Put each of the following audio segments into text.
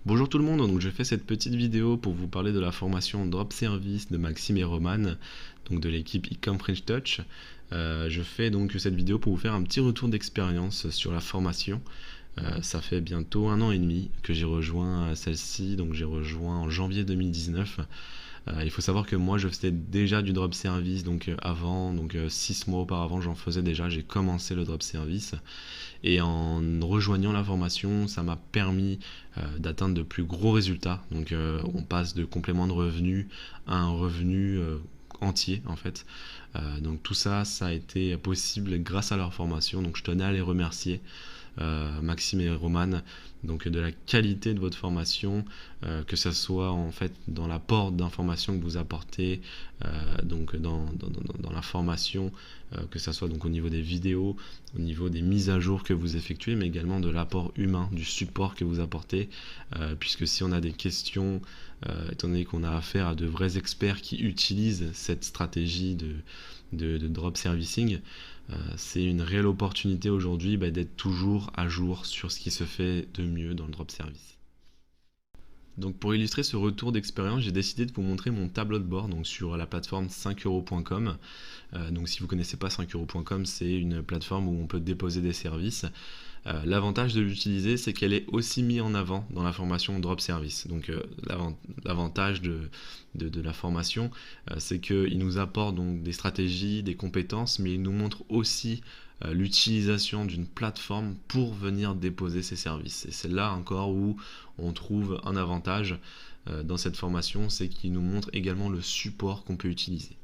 Bonjour tout le monde, donc je fais cette petite vidéo pour vous parler de la formation Drop Service de Maxime et Roman, donc de l'équipe Ecom French Touch. Je fais donc cette vidéo pour vous faire un petit retour d'expérience sur la formation. Ça fait bientôt 1 an et demi que j'ai rejoint celle-ci, donc j'ai rejoint en janvier 2019. Il faut savoir que moi je faisais déjà du drop service donc avant, 6 mois auparavant j'en faisais déjà, j'ai commencé le drop service et en rejoignant la formation ça m'a permis d'atteindre de plus gros résultats. Donc on passe de complément de revenu à un revenu entier en fait. Donc tout ça a été possible grâce à leur formation, donc je tenais à les remercier. Maxime et Roman, donc de la qualité de votre formation, que ce soit en fait dans l'apport d'informations que vous apportez, donc dans la formation, que ce soit donc au niveau des vidéos, au niveau des mises à jour que vous effectuez, mais également de l'apport humain, du support que vous apportez, puisque si on a des questions, étant donné qu'on a affaire à de vrais experts qui utilisent cette stratégie de drop servicing, c'est une réelle opportunité aujourd'hui d'être toujours à jour sur ce qui se fait de mieux dans le drop service. Donc pour illustrer ce retour d'expérience, j'ai décidé de vous montrer mon tableau de bord donc sur la plateforme 5euros.com. Donc si vous ne connaissez pas 5euros.com, c'est une plateforme où on peut déposer des services. L'avantage de l'utiliser, c'est qu'elle est aussi mise en avant dans la formation Drop Service. Donc l'avantage de la formation, c'est qu'il nous apporte donc des stratégies, des compétences, mais il nous montre aussi l'utilisation d'une plateforme pour venir déposer ses services. Et c'est là encore où on trouve un avantage dans cette formation, c'est qu'il nous montre également le support qu'on peut utiliser.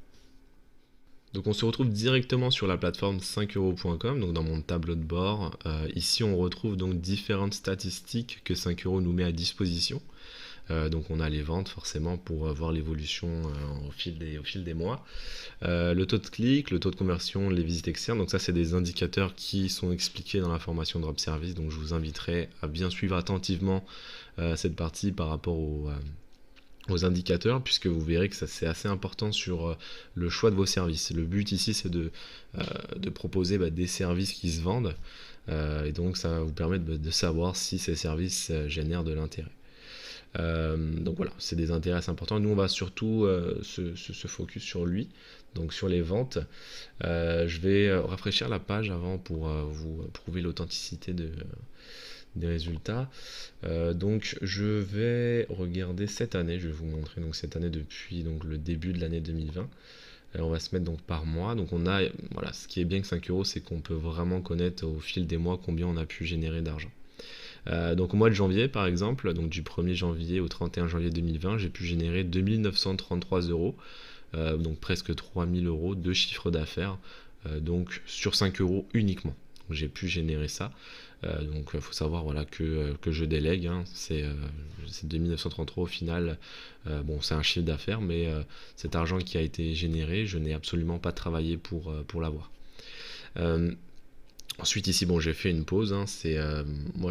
Donc on se retrouve directement sur la plateforme 5euros.com, donc dans mon tableau de bord. Ici on retrouve donc différentes statistiques que 5 euros nous met à disposition. Donc on a les ventes forcément pour voir l'évolution au fil des mois. Le taux de clic, le taux de conversion, les visites externes, donc ça c'est des indicateurs qui sont expliqués dans la formation Drop Service, donc je vous inviterai à bien suivre attentivement cette partie par rapport aux indicateurs, puisque vous verrez que ça c'est assez important sur le choix de vos services. Le but ici c'est de proposer des services qui se vendent, et donc ça va vous permettre de savoir si ces services génèrent de l'intérêt. Donc voilà, c'est des intérêts assez importants. Nous on va surtout se focus sur lui, donc sur les ventes. Je vais rafraîchir la page avant pour vous prouver l'authenticité des résultats. Donc je vais regarder cette année, je vais vous montrer donc cette année depuis donc le début de l'année 2020. On va se mettre donc par mois. Donc on a, voilà, ce qui est bien que 5 euros, c'est qu'on peut vraiment connaître au fil des mois combien on a pu générer d'argent. Donc au mois de janvier par exemple, donc du 1er janvier au 31 janvier 2020, j'ai pu générer 2933 euros, donc presque 3000 euros de chiffre d'affaires, donc sur 5 euros uniquement. J'ai pu générer ça. Donc il faut savoir voilà, que je délègue, hein, c'est 2933 au final. Bon, c'est un chiffre d'affaires, mais cet argent qui a été généré, je n'ai absolument pas travaillé pour l'avoir. Ensuite ici bon j'ai fait une pause, hein, c'est moi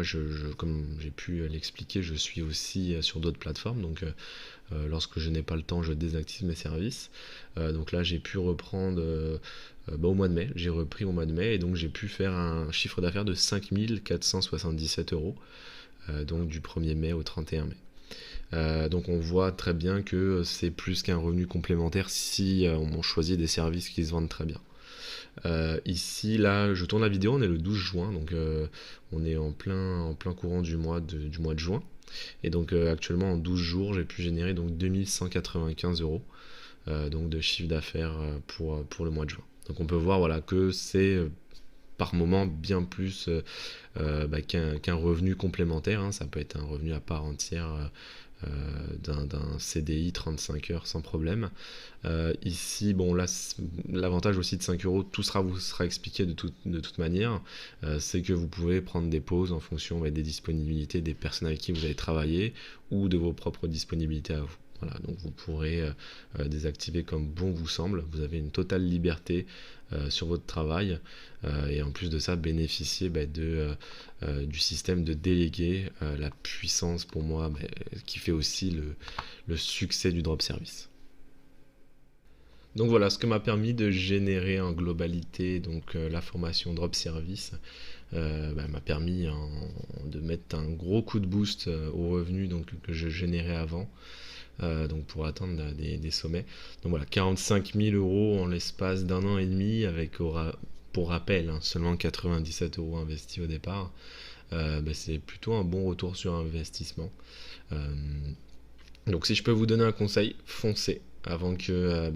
comme j'ai pu l'expliquer, je suis aussi sur d'autres plateformes, donc lorsque je n'ai pas le temps je désactive mes services. Donc là j'ai pu reprendre au mois de mai, j'ai repris au mois de mai et donc j'ai pu faire un chiffre d'affaires de 5477 euros, donc du 1er mai au 31 mai. Donc on voit très bien que c'est plus qu'un revenu complémentaire si on choisit des services qui se vendent très bien. Ici, là, je tourne la vidéo, on est le 12 juin, donc on est en plein courant du mois de juin. Et donc actuellement, en 12 jours, j'ai pu générer donc 2195 euros donc de chiffre d'affaires pour le mois de juin. Donc on peut voir voilà, que c'est par moment bien plus qu'un revenu complémentaire, hein. Ça peut être un revenu à part entière d'un CDI 35 heures sans problème. Ici, bon là, l'avantage aussi de 5 euros, tout vous sera expliqué de toute manière, c'est que vous pouvez prendre des pauses en fonction des disponibilités des personnes avec qui vous allez travailler ou de vos propres disponibilités à vous. Voilà, donc vous pourrez désactiver comme bon vous semble. Vous avez une totale liberté sur votre travail et en plus de ça bénéficier du système de déléguer, la puissance pour moi qui fait aussi le succès du drop service. Donc voilà ce que m'a permis de générer en globalité donc la formation Drop Service. M'a permis de mettre un gros coup de boost aux revenus donc, que je générais avant, donc pour atteindre des sommets. Donc voilà, 45 000 euros en l'espace d'un an et demi, avec pour rappel seulement 97 euros investis au départ. C'est plutôt un bon retour sur investissement. Euh, donc si je peux vous donner un conseil, foncez avant que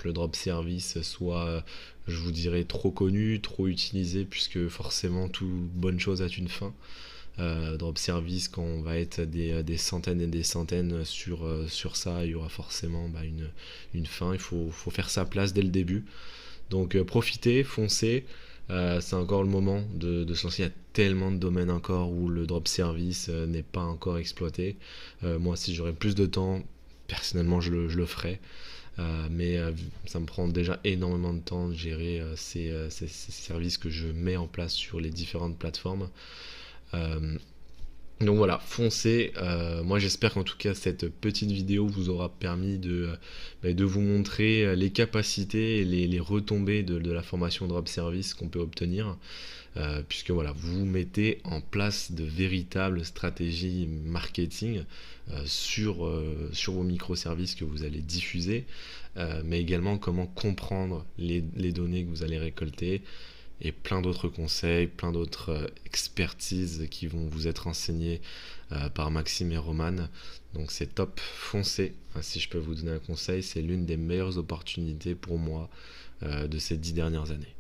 le drop service soit, je vous dirais, trop connu, trop utilisé, puisque forcément toute bonne chose a une fin. Drop service, quand on va être des centaines et des centaines sur ça, il y aura forcément une fin. Il faut faire sa place dès le début. Donc profitez, foncez. C'est encore le moment de se lancer. Il y a tellement de domaines encore où le drop service n'est pas encore exploité. Moi, si j'aurais plus de temps, personnellement, je le ferais. Mais ça me prend déjà énormément de temps de gérer ces services que je mets en place sur les différentes plateformes. Euh, donc voilà, foncez. Moi j'espère qu'en tout cas cette petite vidéo vous aura permis de vous montrer les capacités et les retombées de la formation Drop Service qu'on peut obtenir. Puisque voilà, vous mettez en place de véritables stratégies marketing sur vos microservices que vous allez diffuser, mais également comment comprendre les données que vous allez récolter, et plein d'autres conseils, plein d'autres expertises qui vont vous être enseignées par Maxime et Roman. Donc c'est top, foncez. Si je peux vous donner un conseil, c'est l'une des meilleures opportunités pour moi de ces 10 dernières années.